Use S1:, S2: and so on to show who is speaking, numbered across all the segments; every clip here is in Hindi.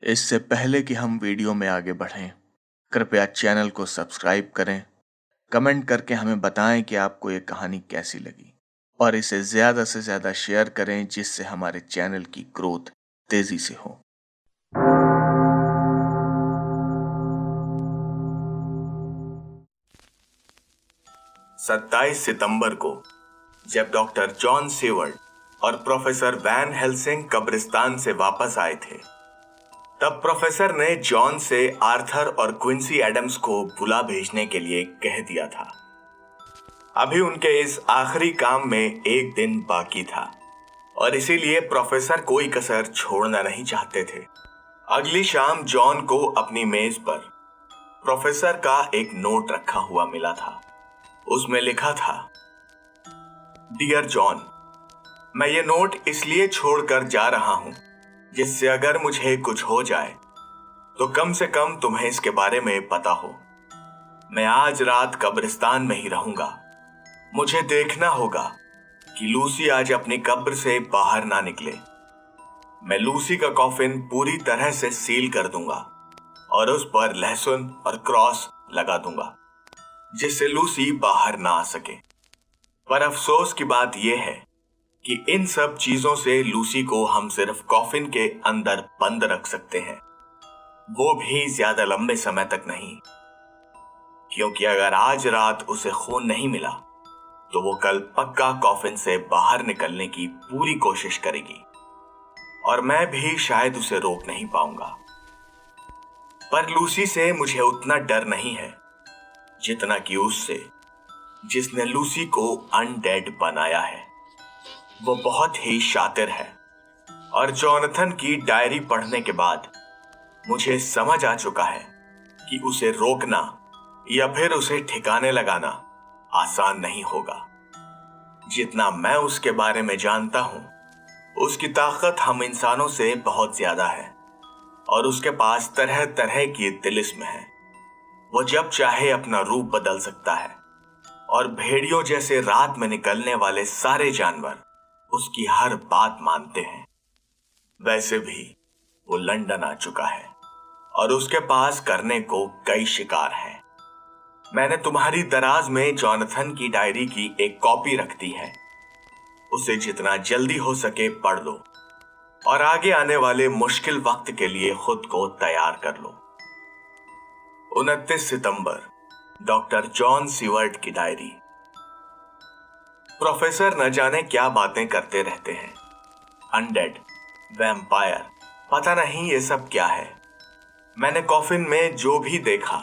S1: इससे पहले कि हम वीडियो में आगे बढ़ें, कृपया चैनल को सब्सक्राइब करें, कमेंट करके हमें बताएं कि आपको ये कहानी कैसी लगी और इसे ज़्यादा से ज़्यादा शेयर करें जिससे हमारे चैनल की ग्रोथ तेज़ी से हो।
S2: सत्ताईस सितंबर को जब डॉक्टर जॉन सीवर्ड और प्रोफेसर वैन हेल्सिंग कब्रिस्तान से वापस आए थे, तब प्रोफेसर ने जॉन से आर्थर और क्विंसी एडम्स को बुला भेजने के लिए कह दिया था। अभी उनके इस आखिरी काम में एक दिन बाकी था और इसीलिए प्रोफेसर कोई कसर छोड़ना नहीं चाहते थे। अगली शाम जॉन को अपनी मेज पर प्रोफेसर का एक नोट रखा हुआ मिला था। उसमें लिखा था, डियर जॉन, मैं ये नोट इसलिए छोड़कर जा रहा हूं जिससे अगर मुझे कुछ हो जाए तो कम से कम तुम्हें इसके बारे में पता हो। मैं आज रात कब्रिस्तान में ही रहूंगा। मुझे देखना होगा कि लूसी आज अपनी कब्र से बाहर ना निकले। मैं लूसी का कॉफिन पूरी तरह से सील कर दूंगा और उस पर लहसुन और क्रॉस लगा दूंगा जिससे लूसी बाहर ना आ सके। पर अफसोस की बात यह है कि इन सब चीजों से लूसी को हम सिर्फ कॉफिन के अंदर बंद रख सकते हैं, वो भी ज्यादा लंबे समय तक नहीं, क्योंकि अगर आज रात उसे खून नहीं मिला तो वो कल पक्का कॉफिन से बाहर निकलने की पूरी कोशिश करेगी और मैं भी शायद उसे रोक नहीं पाऊंगा। पर लूसी से मुझे उतना डर नहीं है जितना कि उससे जिसने लूसी को अनडेड बनाया है। वो बहुत ही शातिर है और जॉनथन की डायरी पढ़ने के बाद मुझे समझ आ चुका है कि उसे रोकना या फिर उसे ठिकाने लगाना आसान नहीं होगा। जितना मैं उसके बारे में जानता हूं, उसकी ताकत हम इंसानों से बहुत ज्यादा है और उसके पास तरह तरह की तिलिस्म है। वो जब चाहे अपना रूप बदल सकता है और भेड़ियों जैसे रात में निकलने वाले सारे जानवर उसकी हर बात मानते हैं। वैसे भी वो लंदन आ चुका है और उसके पास करने को कई शिकार हैं। मैंने तुम्हारी दराज में जॉनथन की डायरी की एक कॉपी रख दी है। उसे जितना जल्दी हो सके पढ़ लो और आगे आने वाले मुश्किल वक्त के लिए खुद को तैयार कर लो। 29 सितंबर, डॉक्टर जॉन सीवर्ड की डायरी। प्रोफेसर न जाने क्या बातें करते रहते हैं। अनडेड, वैम्पायर, पता नहीं ये सब क्या है। मैंने कॉफिन में जो भी देखा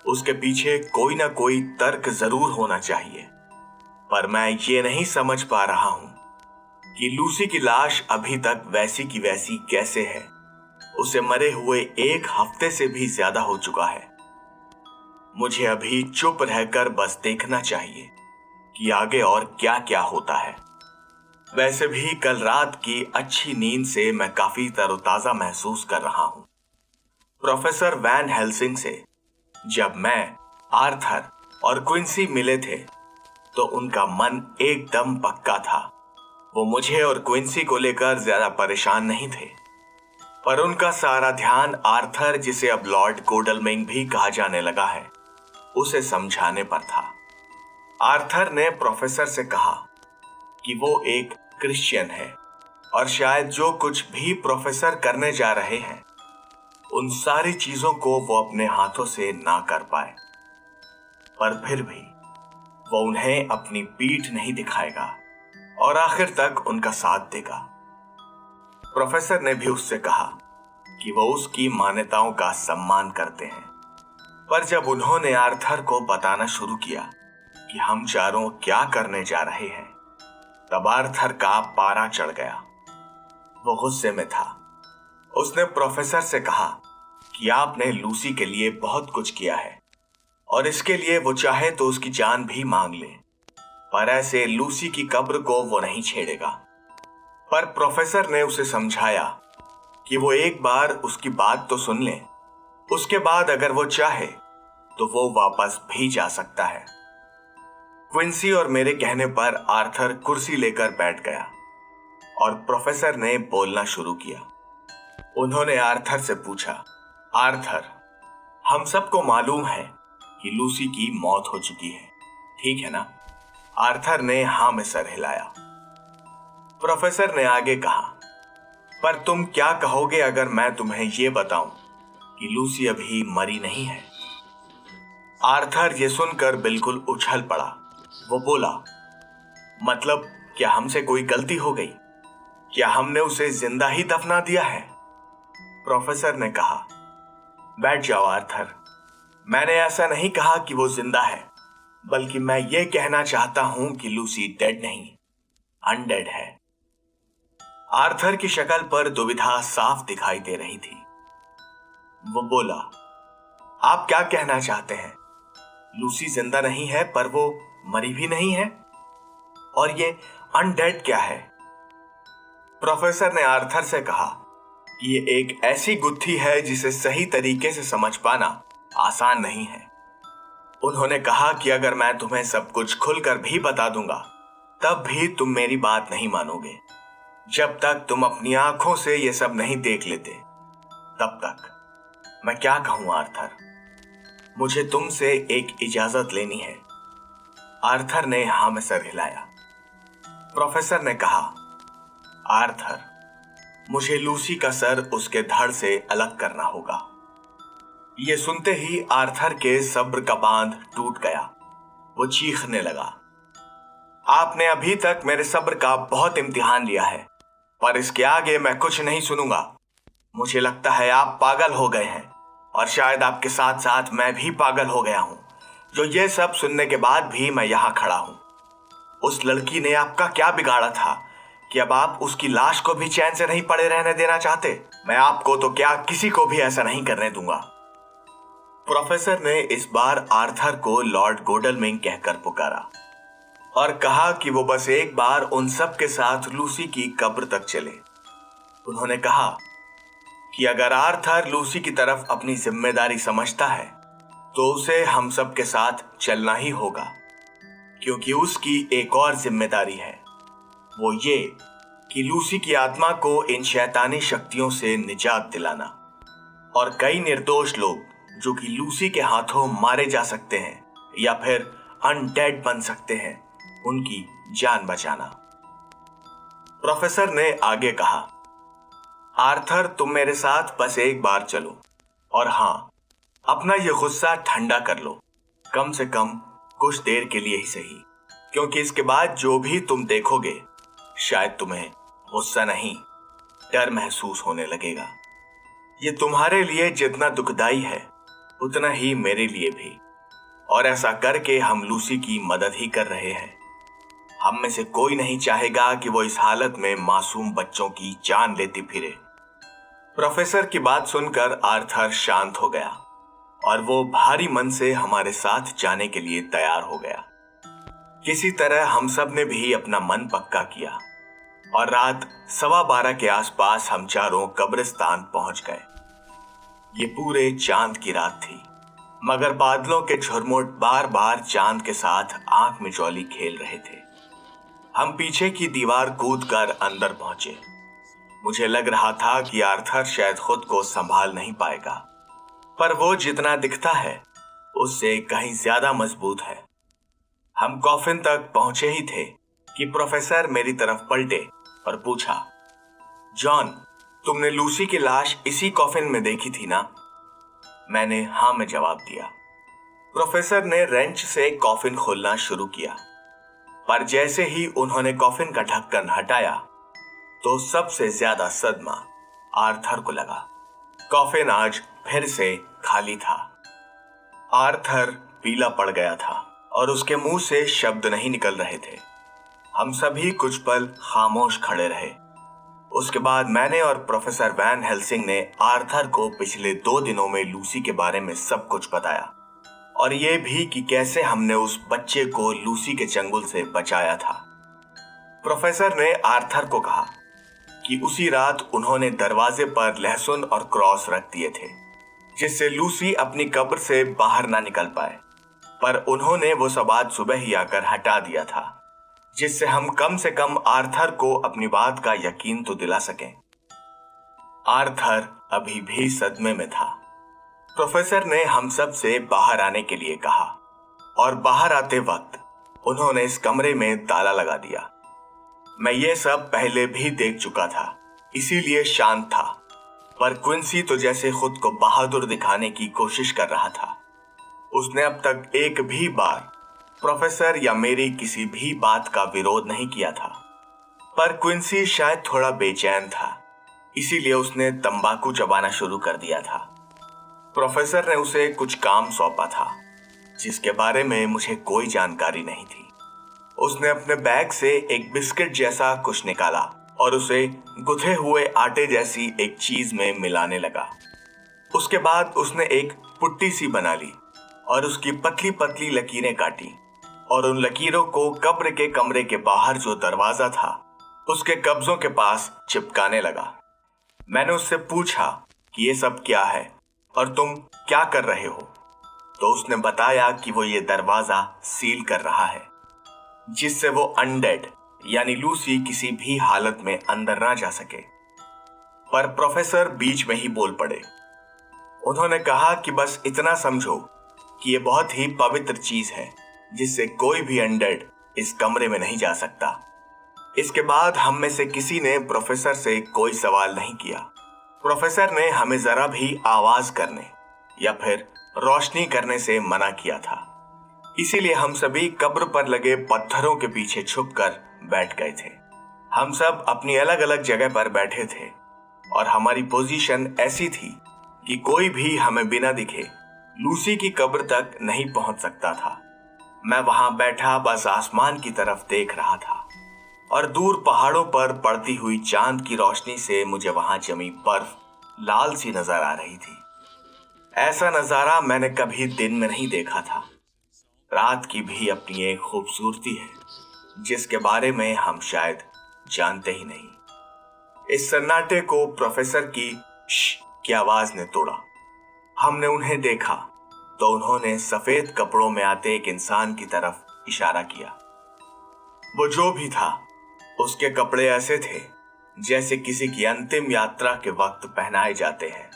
S2: उसके पीछे कोई ना कोई तर्क जरूर होना चाहिए, पर मैं ये नहीं समझ पा रहा हूं कि लूसी की लाश अभी तक वैसी की वैसी कैसे है। उसे मरे हुए एक हफ्ते से भी ज्यादा हो चुका है। मुझे अभी चुप रहकर बस देखना चाहिए कि आगे और क्या क्या होता है। वैसे भी कल रात की अच्छी नींद से मैं काफी तरोताजा महसूस कर रहा हूं। प्रोफेसर वैन हेल्सिंग से जब मैं, आर्थर और क्विंसी मिले थे तो उनका मन एकदम पक्का था। वो मुझे और क्विंसी को लेकर ज्यादा परेशान नहीं थे, पर उनका सारा ध्यान आर्थर, जिसे अब लॉर्ड गोडलमिंग भी कहा जाने लगा है, उसे समझाने पर था। आर्थर ने प्रोफेसर से कहा कि वो एक क्रिश्चियन है और शायद जो कुछ भी प्रोफेसर करने जा रहे हैं उन सारी चीजों को वो अपने हाथों से ना कर पाए, पर फिर भी वो उन्हें अपनी पीठ नहीं दिखाएगा और आखिर तक उनका साथ देगा। प्रोफेसर ने भी उससे कहा कि वो उसकी मान्यताओं का सम्मान करते हैं, पर जब उन्होंने आर्थर को बताना शुरू किया कि हम चारों क्या करने जा रहे हैं, तब आर्थर का पारा चढ़ गया। वो गुस्से में था। उसने प्रोफेसर से कहा कि आपने लूसी के लिए बहुत कुछ किया है और इसके लिए वो चाहे तो उसकी जान भी मांग ले, पर ऐसे लूसी की कब्र को वो नहीं छेड़ेगा। पर प्रोफेसर ने उसे समझाया कि वो एक बार उसकी बात तो सुन ले, उसके बाद अगर वो चाहे तो वो वापस भी जा सकता है। क्विंसी और मेरे कहने पर आर्थर कुर्सी लेकर बैठ गया और प्रोफेसर ने बोलना शुरू किया। उन्होंने आर्थर से पूछा, आर्थर, हम सबको मालूम है कि लूसी की मौत हो चुकी है, ठीक है ना? आर्थर ने हाँ में सर हिलाया। प्रोफेसर ने आगे कहा, पर तुम क्या कहोगे अगर मैं तुम्हें यह बताऊं कि लूसी अभी मरी नहीं है? आर्थर ये सुनकर बिल्कुल उछल पड़ा। वो बोला, मतलब क्या हमसे कोई गलती हो गई? क्या हमने उसे जिंदा ही दफना दिया है? प्रोफेसर ने कहा, बैठ जाओ आर्थर, मैंने ऐसा नहीं कहा कि वो जिंदा है, बल्कि मैं ये कहना चाहता हूं कि लूसी डेड नहीं, अनडेड है। आर्थर की शक्ल पर दुविधा साफ दिखाई दे रही थी। वो बोला, आप क्या कहना चाहते हैं? लूसी जिंदा नहीं है पर वो मरी भी नहीं है? और ये अनडेड क्या है? प्रोफेसर ने आर्थर से कहा कि ये एक ऐसी गुत्थी है जिसे सही तरीके से समझ पाना आसान नहीं है। उन्होंने कहा कि अगर मैं तुम्हें सब कुछ खुलकर भी बता दूंगा, तब भी तुम मेरी बात नहीं मानोगे। जब तक तुम अपनी आंखों से ये सब नहीं देख लेते, तब तक। मैं क्या कहूं आर्थर? मुझे तुमसे एक इजाजत लेनी है। आर्थर ने हाँ में सर हिलाया। प्रोफेसर ने कहा, आर्थर, मुझे लूसी का सर उसके धड़ से अलग करना होगा। ये सुनते ही आर्थर के सब्र का बांध टूट गया। वो चीखने लगा, आपने अभी तक मेरे सब्र का बहुत इम्तिहान लिया है, पर इसके आगे मैं कुछ नहीं सुनूंगा। मुझे लगता है आप पागल हो गए हैं, और शायद आपके साथ साथ मैं भी पागल हो गया हूं, जो ये सब सुनने के बाद भी मैं यहां खड़ा हूं। उस लड़की ने आपका क्या बिगाड़ा था कि अब आप उसकी लाश को भी चैन से नहीं पड़े रहने देना चाहते? मैं आपको तो क्या, किसी को भी ऐसा नहीं करने दूंगा। प्रोफेसर ने इस बार आर्थर को लॉर्ड गोडलमिंग कहकर पुकारा और कहा कि वो बस एक बार उन सब के साथ लूसी की कब्र तक चले। उन्होंने कहा कि अगर आर्थर लूसी की तरफ अपनी जिम्मेदारी समझता है, तो उसे हम सब के साथ चलना ही होगा, क्योंकि उसकी एक और जिम्मेदारी है, वो ये कि लूसी की आत्मा को इन शैतानी शक्तियों से निजात दिलाना, और कई निर्दोष लोग जो कि लूसी के हाथों मारे जा सकते हैं या फिर अनडेड बन सकते हैं, उनकी जान बचाना। प्रोफेसर ने आगे कहा, आर्थर, तुम मेरे साथ बस एक बार चलो, और हाँ, अपना ये गुस्सा ठंडा कर लो, कम से कम कुछ देर के लिए ही सही, क्योंकि इसके बाद जो भी तुम देखोगे, शायद तुम्हें गुस्सा नहीं, डर महसूस होने लगेगा। ये तुम्हारे लिए जितना दुखदाई है, उतना ही मेरे लिए भी, और ऐसा करके हम लूसी की मदद ही कर रहे हैं। हम में से कोई नहीं चाहेगा कि वो इस हालत में मासूम बच्चों की जान लेती फिरे। प्रोफेसर की बात सुनकर आर्थर शांत हो गया और वो भारी मन से हमारे साथ जाने के लिए तैयार हो गया। किसी तरह हम सब ने भी अपना मन पक्का किया और रात 12:15 के आसपास हम चारों कब्रिस्तान पहुंच गए। ये पूरे चांद की रात थी, मगर बादलों के झुरमुट बार बार चांद के साथ आंख मिचौली खेल रहे थे। हम पीछे की दीवार कूदकर अंदर पहुंचे। मुझे लग रहा था कि आर्थर शायद खुद को संभाल नहीं पाएगा, पर वो जितना दिखता है उससे कहीं ज्यादा मजबूत है। हम कॉफिन तक पहुंचे ही थे कि प्रोफेसर मेरी तरफ पलटे और पूछा, जॉन, तुमने लूसी की लाश इसी कॉफिन में देखी थी ना? मैंने हाँ में जवाब दिया। प्रोफेसर ने रेंच से कॉफिन खोलना शुरू किया, पर जैसे ही उन्होंने कॉफिन का ढक्कन हटाया, तो सबसे ज्यादा सदमा आर्थर को लगा। कॉफिन आज फिर से खाली था। आर्थर पीला पड़ गया था और उसके मुंह से शब्द नहीं निकल रहे थे। हम सभी कुछ पल खामोश खड़े रहे। उसके बाद मैंने और प्रोफेसर वैन हेल्सिंग ने आर्थर को पिछले 2 दिनों में लूसी के बारे में सब कुछ बताया, और ये भी कि कैसे हमने उस बच्चे को लूसी के चंगुल से बचाया था। प्रोफेसर ने आर्थर को कहा कि उसी रात उन्होंने दरवाजे पर लहसुन और क्रॉस रख दिए थे, जिससे लूसी अपनी कब्र से बाहर ना निकल पाए, पर उन्होंने वो सब आज सुबह ही आकर हटा दिया था, जिससे हम कम से कम आर्थर को अपनी बात का यकीन तो दिला सकें। आर्थर अभी भी सदमे में था। प्रोफेसर ने हम सब से बाहर आने के लिए कहा और बाहर आते वक्त उन्होंने इस कमरे में ताला लगा दिया। मैं ये सब पहले भी देख चुका था, इसीलिए शांत था, पर क्विंसी तो जैसे खुद को बहादुर दिखाने की कोशिश कर रहा था। उसने अब तक एक भी बार प्रोफेसर या मेरी किसी भी बात का विरोध नहीं किया था, पर क्विंसी शायद थोड़ा बेचैन था, इसीलिए उसने तंबाकू चबाना शुरू कर दिया था। प्रोफेसर ने उसे कुछ काम सौंपा था जिसके बारे में मुझे कोई जानकारी नहीं थी। उसने अपने बैग से एक बिस्किट जैसा कुछ निकाला और उसे गुथे हुए आटे जैसी एक चीज में मिलाने लगा। उसके बाद उसने एक पुट्टी सी बना ली और उसकी पतली पतली लकीरें काटी और उन लकीरों को कब्र के कमरे के बाहर जो दरवाजा था उसके कब्जों के पास चिपकाने लगा। मैंने उससे पूछा कि ये सब क्या है और तुम क्या कर रहे हो, तो उसने बताया कि वो ये दरवाजा सील कर रहा है जिससे वो अनडेड यानी लूसी किसी भी हालत में अंदर ना जा सके। पर प्रोफेसर बीच में ही बोल पड़े। उन्होंने कहा कि बस इतना समझो कि ये बहुत ही पवित्र चीज है जिससे कोई भी अनडेड इस कमरे में नहीं जा सकता। इसके बाद हम में से किसी ने प्रोफेसर से कोई सवाल नहीं किया। प्रोफेसर ने हमें जरा भी आवाज करने या फिर रोशनी करने से मना किया था, इसीलिए हम सभी कब्र पर लगे पत्थरों के पीछे छुपकर बैठ गए थे। हम सब अपनी अलग अलग जगह पर बैठे थे और हमारी पोजीशन ऐसी थी कि कोई भी हमें बिना दिखे लूसी की कब्र तक नहीं पहुंच सकता था। मैं वहां बैठा बस आसमान की तरफ देख रहा था और दूर पहाड़ों पर पड़ती हुई चांद की रोशनी से मुझे वहां जमी बर्फ लाल सी नजर आ रही थी। ऐसा नजारा मैंने कभी दिन में नहीं देखा था। रात की भी अपनी एक खूबसूरती है जिसके बारे में हम शायद जानते ही नहीं। इस सन्नाटे को प्रोफेसर की श की आवाज ने तोड़ा। हमने उन्हें देखा तो उन्होंने सफेद कपड़ों में आते एक इंसान की तरफ इशारा किया। वो जो भी था उसके कपड़े ऐसे थे जैसे किसी की अंतिम यात्रा के वक्त पहनाए जाते हैं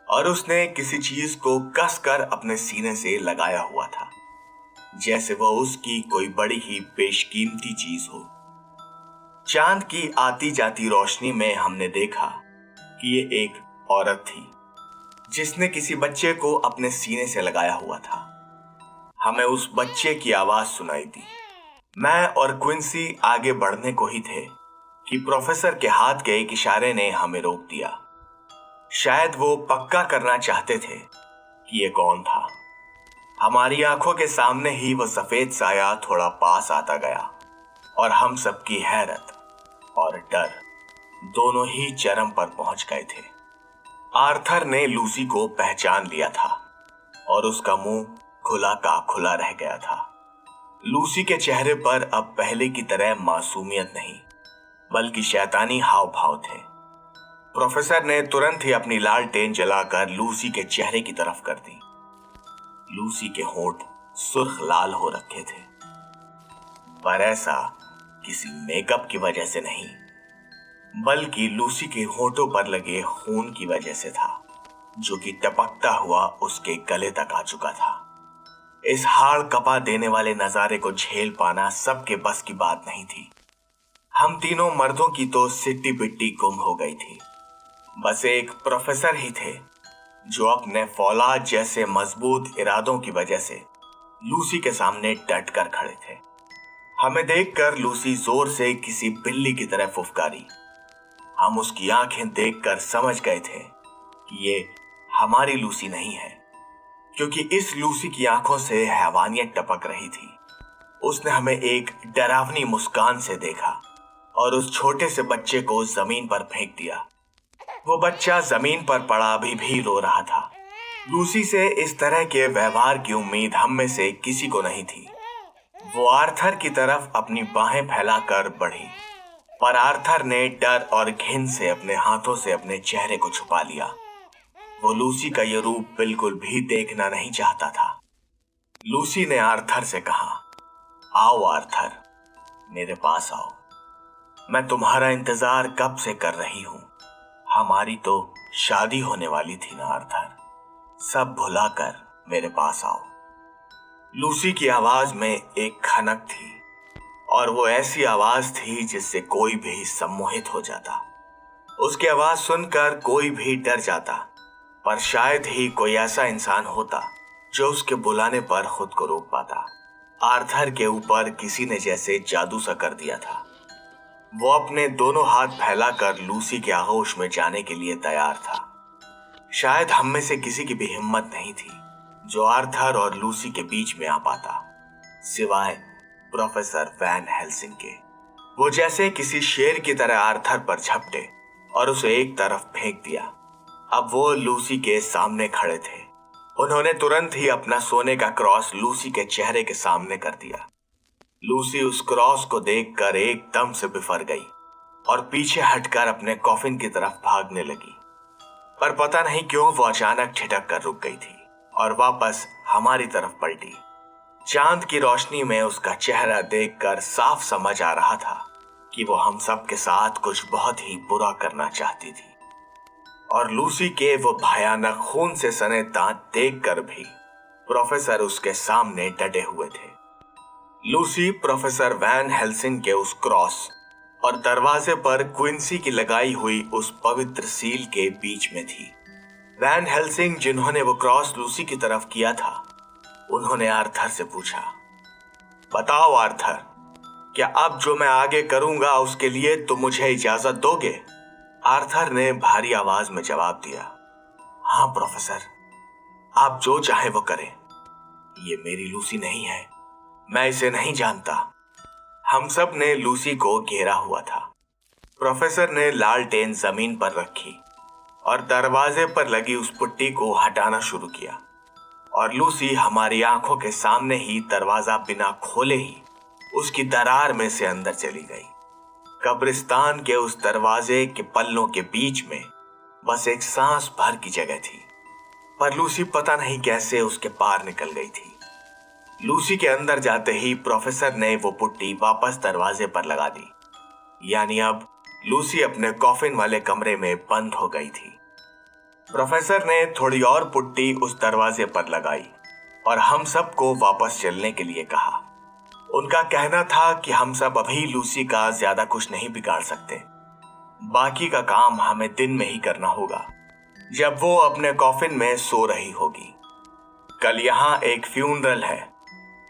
S2: और उसने किसी चीज को कसकर अपने सीने से लगाया हुआ था जैसे वो उसकी कोई बड़ी ही बेशकीमती चीज हो। चांद की आती जाती रोशनी में हमने देखा कि ये एक औरत थी जिसने किसी बच्चे को अपने सीने से लगाया हुआ था। हमें उस बच्चे की आवाज सुनाई दी। मैं और क्विंसी आगे बढ़ने को ही थे कि प्रोफेसर के हाथ के एक इशारे ने हमें रोक दिया। शायद वो पक्का करना चाहते थे कि ये कौन था। हमारी आंखों के सामने ही वो सफेद साया थोड़ा पास आता गया और हम सबकी हैरत और डर दोनों ही चरम पर पहुंच गए थे। आर्थर ने लूसी को पहचान लिया था और उसका मुंह खुला का खुला रह गया था। लूसी के चेहरे पर अब पहले की तरह मासूमियत नहीं बल्कि शैतानी हाव भाव थे। प्रोफेसर ने तुरंत ही अपनी लालटेन जलाकर लूसी के चेहरे की तरफ कर दी। लूसी के होंठ सुर्ख लाल हो रखे थे, पर ऐसा किसी मेकअप की वजह से नहीं बल्कि लूसी के होंठों पर लगे खून की वजह से था जो कि टपकता हुआ उसके गले तक आ चुका था। इस हाड़ कपा देने वाले नजारे को झेल पाना सबके बस की बात नहीं थी। हम तीनों मर्दों की तो सिट्टी पिट्टी गुम हो गई थी। बस एक प्रोफेसर ही थे जो अपने फौलाद जैसे मजबूत इरादों की वजह से लूसी के सामने डट कर खड़े थे। हमें देखकर लूसी जोर से किसी बिल्ली की तरह फुफकारी। हम उसकी आंखें देखकर समझ गए थे कि ये हमारी लूसी नहीं है, क्योंकि इस लूसी की आंखों से हैवानियत टपक रही थी। उसने हमें एक डरावनी मुस्कान से देखा और उस छोटे से बच्चे को जमीन पर फेंक दिया। वो बच्चा जमीन पर पड़ा अभी भी रो रहा था। लूसी से इस तरह के व्यवहार की उम्मीद हम में से किसी को नहीं थी। वो आर्थर की तरफ अपनी बाहें फैलाकर बढ़ी, पर आर्थर ने डर और घिन से अपने हाथों से अपने चेहरे को छुपा लिया। वो लूसी का ये रूप बिल्कुल भी देखना नहीं चाहता था। लूसी ने आर्थर से कहा, आओ आर्थर, मेरे पास आओ, मैं तुम्हारा इंतजार कब से कर रही हूं। हमारी तो शादी होने वाली थी ना आर्थर, सब भुलाकर मेरे पास आओ। लूसी की आवाज में एक खनक थी और वो ऐसी आवाज थी जिससे कोई भी सम्मोहित हो जाता। उसकी आवाज सुनकर कोई भी डर जाता, पर शायद ही कोई ऐसा इंसान होता जो उसके बुलाने पर खुद को रोक पाता। आर्थर के ऊपर किसी ने जैसे जादू सा कर दिया था। वो अपने दोनों हाथ फैलाकर लूसी के आगोश में जाने के लिए तैयार था। शायद हम में से किसी की भी हिम्मत नहीं थी जो आर्थर और लूसी के बीच में आ पाता, सिवाय प्रोफेसर वैन हेल्सिंग के। वो जैसे किसी शेर की तरह आर्थर पर झपटे और उसे एक तरफ फेंक दिया। अब वो लूसी के सामने खड़े थे। उन्होंने तुरंत ही अपना सोने का क्रॉस लूसी के चेहरे के सामने कर दिया। लूसी उस क्रॉस को देखकर एकदम से बिफर गई और पीछे हटकर अपने कॉफिन की तरफ भागने लगी। पर पता नहीं क्यों वो अचानक छिटक कर रुक गई थी और वापस हमारी तरफ पलटी। चांद की रोशनी में उसका चेहरा देखकर साफ समझ आ रहा था कि वो हम सब के साथ कुछ बहुत ही बुरा करना चाहती थी। और लूसी के वो भयानक खून से सने दांत देखकर भी प्रोफेसर उसके सामने डटे हुए थे। लूसी प्रोफेसर वैन हेल्सिंग के उस क्रॉस और दरवाजे पर क्विंसी की लगाई हुई उस पवित्र सील के बीच में थी। वैन हेल्सिंग जिन्होंने वो क्रॉस लूसी की तरफ किया था, उन्होंने आर्थर से पूछा, बताओ आर्थर, क्या अब जो मैं आगे करूंगा उसके लिए तुम मुझे इजाजत दोगे? आर्थर ने भारी आवाज में जवाब दिया, हाँ प्रोफेसर, आप जो चाहे वो करें। ये मेरी लूसी नहीं है, मैं इसे नहीं जानता। हम सब ने लूसी को घेरा हुआ था। प्रोफेसर ने लालटेन जमीन पर रखी और दरवाजे पर लगी उस पुट्टी को हटाना शुरू किया और लूसी हमारी आंखों के सामने ही दरवाजा बिना खोले ही उसकी दरार में से अंदर चली गई। कब्रिस्तान के उस दरवाजे के पल्लों के बीच में बस एक सांस भर की जगह थी, पर लूसी पता नहीं कैसे उसके पार निकल गई थी। लूसी के अंदर जाते ही प्रोफेसर ने वो पुट्टी वापस दरवाजे पर लगा दी, यानी अब लूसी अपने कॉफिन वाले कमरे में बंद हो गई थी। प्रोफेसर ने थोड़ी और पुट्टी उस दरवाजे पर लगाई और हम सबको वापस चलने के लिए कहा। उनका कहना था कि हम सब अभी लूसी का ज्यादा कुछ नहीं बिगाड़ सकते, बाकी का काम हमें दिन में ही करना होगा, जब वो अपने कॉफिन में सो रही होगी। कल यहाँ एक फ्यूनरल है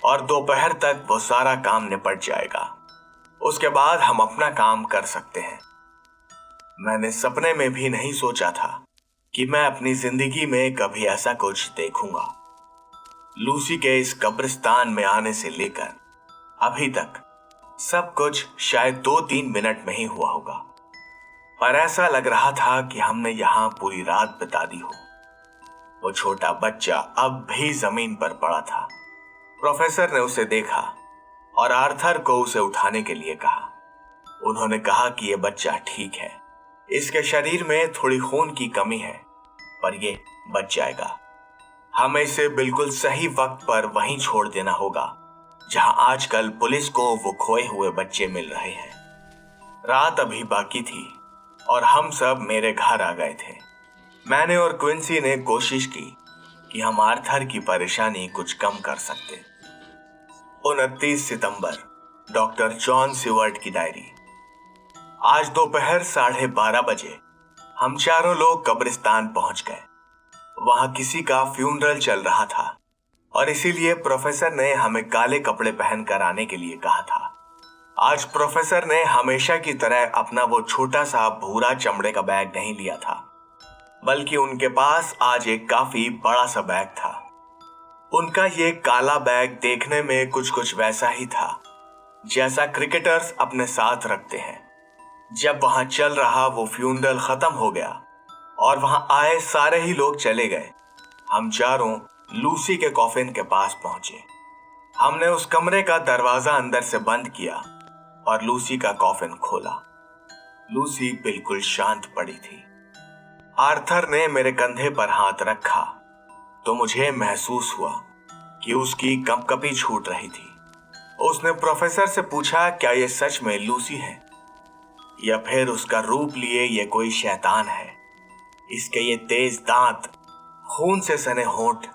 S2: और दोपहर तक वो सारा काम निपट जाएगा। उसके बाद हम अपना काम कर सकते हैं। मैंने सपने में भी नहीं सोचा था कि मैं अपनी जिंदगी में कभी ऐसा कुछ देखूंगा। लूसी के इस कब्रिस्तान में आने से लेकर अभी तक सब कुछ शायद 2-3 मिनट में ही हुआ होगा, पर ऐसा लग रहा था कि हमने यहाँ पूरी रात बिता दी हो। वो छोटा बच्चा अब भी जमीन पर पड़ा था। प्रोफेसर ने उसे देखा और आर्थर को उसे उठाने के लिए कहा। उन्होंने कहा कि यह बच्चा ठीक है, इसके शरीर में थोड़ी खून की कमी है, पर ये बच जाएगा। हमें इसे बिल्कुल सही वक्त पर वहीं छोड़ देना होगा जहां आजकल पुलिस को वो खोए हुए बच्चे मिल रहे हैं। रात अभी बाकी थी और हम सब मेरे घर आ गए थे। मैंने और क्विंसी ने कोशिश की कि हम आर्थर की परेशानी कुछ कम कर सकते। 29 सितंबर, डॉक्टर जॉन सीवर्ट की डायरी। आज दोपहर 12:30 बजे हम चारों लोग कब्रिस्तान पहुंच गए। वहां किसी का फ्यूनरल चल रहा था और इसीलिए प्रोफेसर ने हमें काले कपड़े पहनकर आने के लिए कहा था। आज प्रोफेसर ने हमेशा की तरह अपना वो छोटा सा भूरा चमड़े का बैग नहीं लिया था, बल्कि उनके पास आज एक काफी बड़ा सा बैग था। उनका ये काला बैग देखने में कुछ वैसा ही था जैसा क्रिकेटर्स अपने साथ रखते हैं। जब वहां चल रहा वो फ्यूनरल खत्म हो गया और वहां आए सारे ही लोग चले गए, हम चारों लूसी के कॉफिन के पास पहुंचे। हमने उस कमरे का दरवाजा अंदर से बंद किया और लूसी का कॉफिन खोला। लूसी बिल्कुल शांत पड़ी थी। आर्थर ने मेरे कंधे पर हाथ रखा तो मुझे महसूस हुआ कि उसकी कंपकपी छूट रही थी। उसने प्रोफेसर से पूछा, क्या ये सच में लूसी है या फिर उसका रूप लिए ये कोई शैतान है? इसके ये तेज दांत, खून से सने होंठ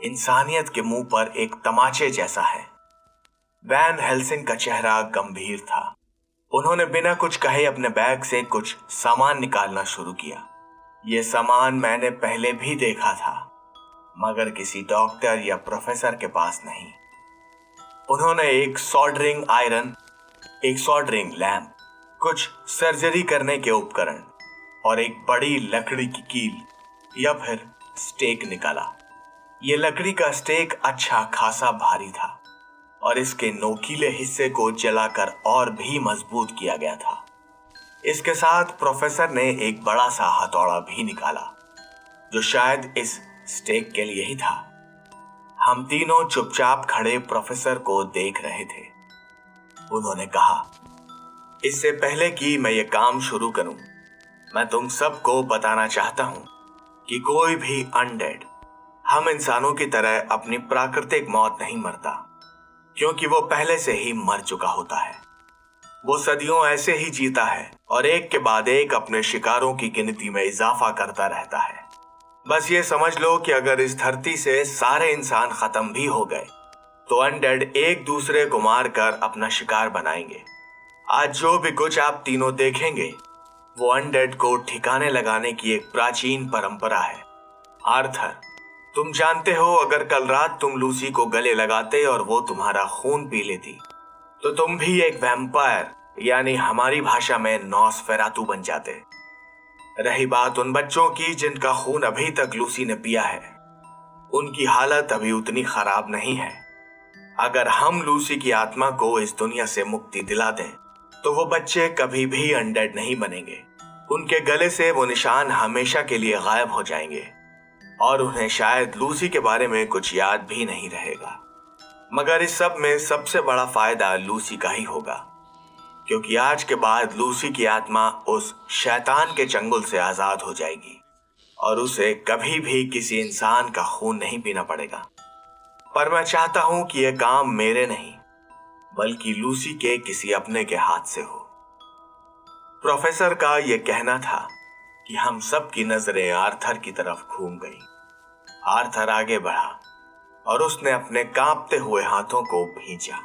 S2: इंसानियत के मुंह पर एक तमाचे जैसा है। वैन हेल्सिंग का चेहरा गंभीर था। उन्होंने बिना कुछ कहे अपने बैग से कुछ सामान निकालना शुरू किया। ये सामान मैंने पहले भी देखा था, मगर किसी डॉक्टर या प्रोफेसर के पास नहीं। उन्होंने एक सोल्डरिंग आयरन, एक सोल्डरिंग लैंप, कुछ सर्जरी करने के उपकरण और एक बड़ी लकड़ी की कील या फिर स्टेक निकाला। ये लकड़ी का स्टेक अच्छा खासा भारी था और इसके नोकीले हिस्से को जलाकर और भी मजबूत किया गया था। इसके साथ प्रोफेसर ने एक बड़ा सा हथौड़ा भी निकाला, जो शायद इस स्टेक के लिए ही था। हम तीनों चुपचाप खड़े प्रोफेसर को देख रहे थे। उन्होंने कहा, इससे पहले कि मैं ये काम शुरू करूं, मैं तुम सबको बताना चाहता हूं कि कोई भी अनडेड हम इंसानों की तरह अपनी प्राकृतिक मौत नहीं मरता, क्योंकि वो पहले से ही मर चुका होता है। वो सदियों ऐसे ही जीता है और एक के बाद एक अपने शिकारों की गिनती में इजाफा करता रहता है। बस ये समझ लो कि अगर इस धरती से सारे इंसान खत्म भी हो गए तो अनडेड एक दूसरे को मारकर अपना शिकार बनाएंगे। आज जो भी कुछ आप तीनों देखेंगे वो अनडेड को ठिकाने लगाने की एक प्राचीन परंपरा है। आर्थर, तुम जानते हो, अगर कल रात तुम लूसी को गले लगाते और वो तुम्हारा खून पी लेती तो तुम भी एक वैम्पायर, यानी हमारी भाषा में नॉसफेरातु बन जाते। रही बात उन बच्चों की जिनका खून अभी तक लूसी ने पिया है, उनकी हालत अभी उतनी खराब नहीं है। अगर हम लूसी की आत्मा को इस दुनिया से मुक्ति दिला दें तो वो बच्चे कभी भी अनडेड नहीं बनेंगे। उनके गले से वो निशान हमेशा के लिए गायब हो जाएंगे और उन्हें शायद लूसी के बारे में कुछ याद भी नहीं रहेगा। मगर इस सब में सबसे बड़ा फायदा लूसी का ही होगा, क्योंकि आज के बाद लूसी की आत्मा उस शैतान के चंगुल से आजाद हो जाएगी और उसे कभी भी किसी इंसान का खून नहीं पीना पड़ेगा। पर मैं चाहता हूं कि यह काम मेरे नहीं बल्कि लूसी के किसी अपने के हाथ से हो। प्रोफेसर का यह कहना था कि हम सब की नजरें आर्थर की तरफ घूम गई। आर्थर आगे बढ़ा और उसने अपने कांपते हुए हाथों को भींचा।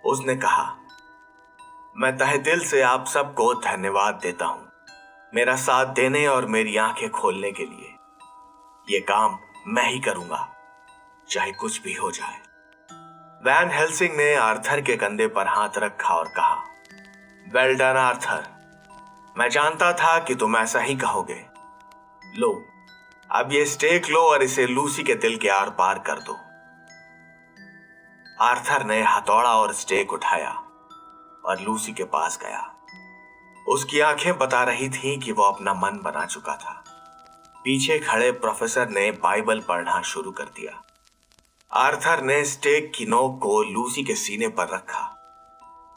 S2: उसने कहा, मैं तहे दिल से आप सबको धन्यवाद देता हूं, मेरा साथ देने और मेरी आंखें खोलने के लिए। यह काम मैं ही करूंगा, चाहे कुछ भी हो जाए। वैन हेल्सिंग ने आर्थर के कंधे पर हाथ रखा और कहा, वेल डन आर्थर, मैं जानता था कि तुम ऐसा ही कहोगे। लो, अब ये स्टेक लो और इसे लूसी के दिल के आर पार कर दो। आर्थर ने हथौड़ा और स्टेक उठाया और लूसी के पास गया। उसकी आंखें बता रही थीं कि वो अपना मन बना चुका था। पीछे खड़े प्रोफेसर ने बाइबल पढ़ना शुरू कर दिया। आर्थर ने स्टेक की नोक को लूसी के सीने पर रखा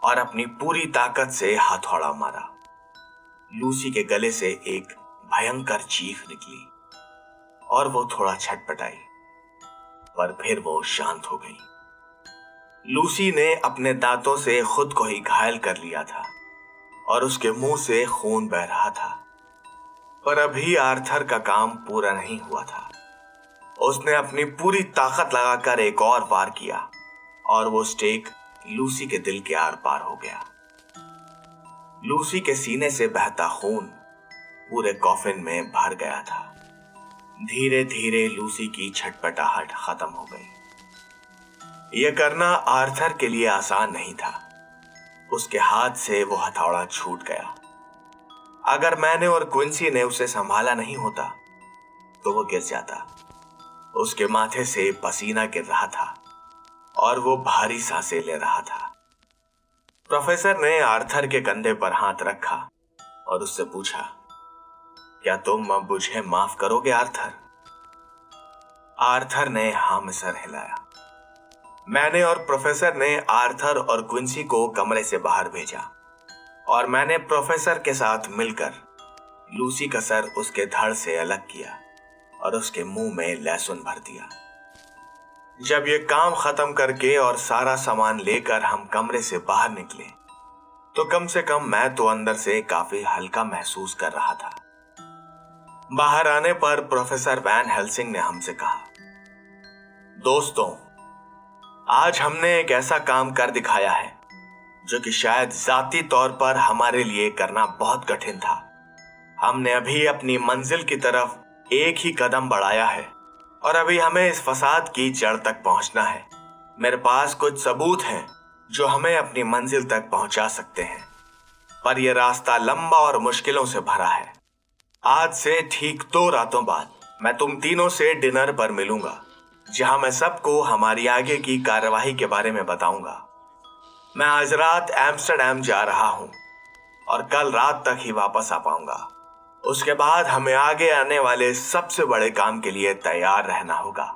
S2: और अपनी पूरी ताकत से हथौड़ा मारा। लूसी के गले से एक भयंकर चीख निकली और वो थोड़ा छटपटाई, पर फिर वो शांत हो गई। लूसी ने अपने दांतों से खुद को ही घायल कर लिया था और उसके मुंह से खून बह रहा था। पर अभी आर्थर का काम पूरा नहीं हुआ था। उसने अपनी पूरी ताकत लगाकर एक और वार किया और वो स्टेक लूसी के दिल के आर पार हो गया। लूसी के सीने से बहता खून पूरे कॉफिन में भर गया था। धीरे धीरे लूसी की छटपटाहट खत्म हो गई। यह करना आर्थर के लिए आसान नहीं था। उसके हाथ से वो हथौड़ा छूट गया। अगर मैंने और क्विंसी ने उसे संभाला नहीं होता तो वो गिर जाता। उसके माथे से पसीना गिर रहा था और वो भारी सांसें ले रहा था। प्रोफेसर ने आर्थर के कंधे पर हाथ रखा और उससे पूछा, क्या तुम अब मुझे माफ करोगे आर्थर? आर्थर ने हाँ में सर हिलाया। मैंने और प्रोफेसर ने आर्थर और क्विंसी को कमरे से बाहर भेजा और मैंने प्रोफेसर के साथ मिलकर लूसी का सर उसके धड़ से अलग किया और उसके मुंह में लहसुन भर दिया। जब ये काम खत्म करके और सारा सामान लेकर हम कमरे से बाहर निकले तो कम से कम मैं तो अंदर से काफी हल्का महसूस कर रहा था। बाहर आने पर प्रोफेसर वैन हेल्सिंग ने हमसे कहा, दोस्तों, आज हमने एक ऐसा काम कर दिखाया है जो कि शायद जाती तौर पर हमारे लिए करना बहुत कठिन था। हमने अभी अपनी मंजिल की तरफ एक ही कदम बढ़ाया है और अभी हमें इस फसाद की जड़ तक पहुंचना है। मेरे पास कुछ सबूत हैं जो हमें अपनी मंजिल तक पहुंचा सकते हैं, पर यह रास्ता लंबा और मुश्किलों से भरा है। आज से ठीक 2 रातों बाद मैं तुम तीनों से डिनर पर मिलूंगा, जहां मैं सबको हमारी आगे की कार्यवाही के बारे में बताऊंगा। मैं आज रात एम्स्टर्डम जा रहा हूं और कल रात तक ही वापस आ पाऊंगा। उसके बाद हमें आगे आने वाले सबसे बड़े काम के लिए तैयार रहना होगा।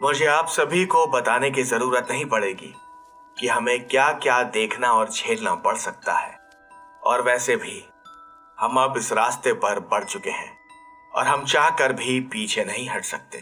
S2: मुझे आप सभी को बताने की जरूरत नहीं पड़ेगी कि हमें क्या क्या देखना और झेलना पड़ सकता है, और वैसे भी हम अब इस रास्ते पर बढ़ चुके हैं और हम चाहकर भी पीछे नहीं हट सकते।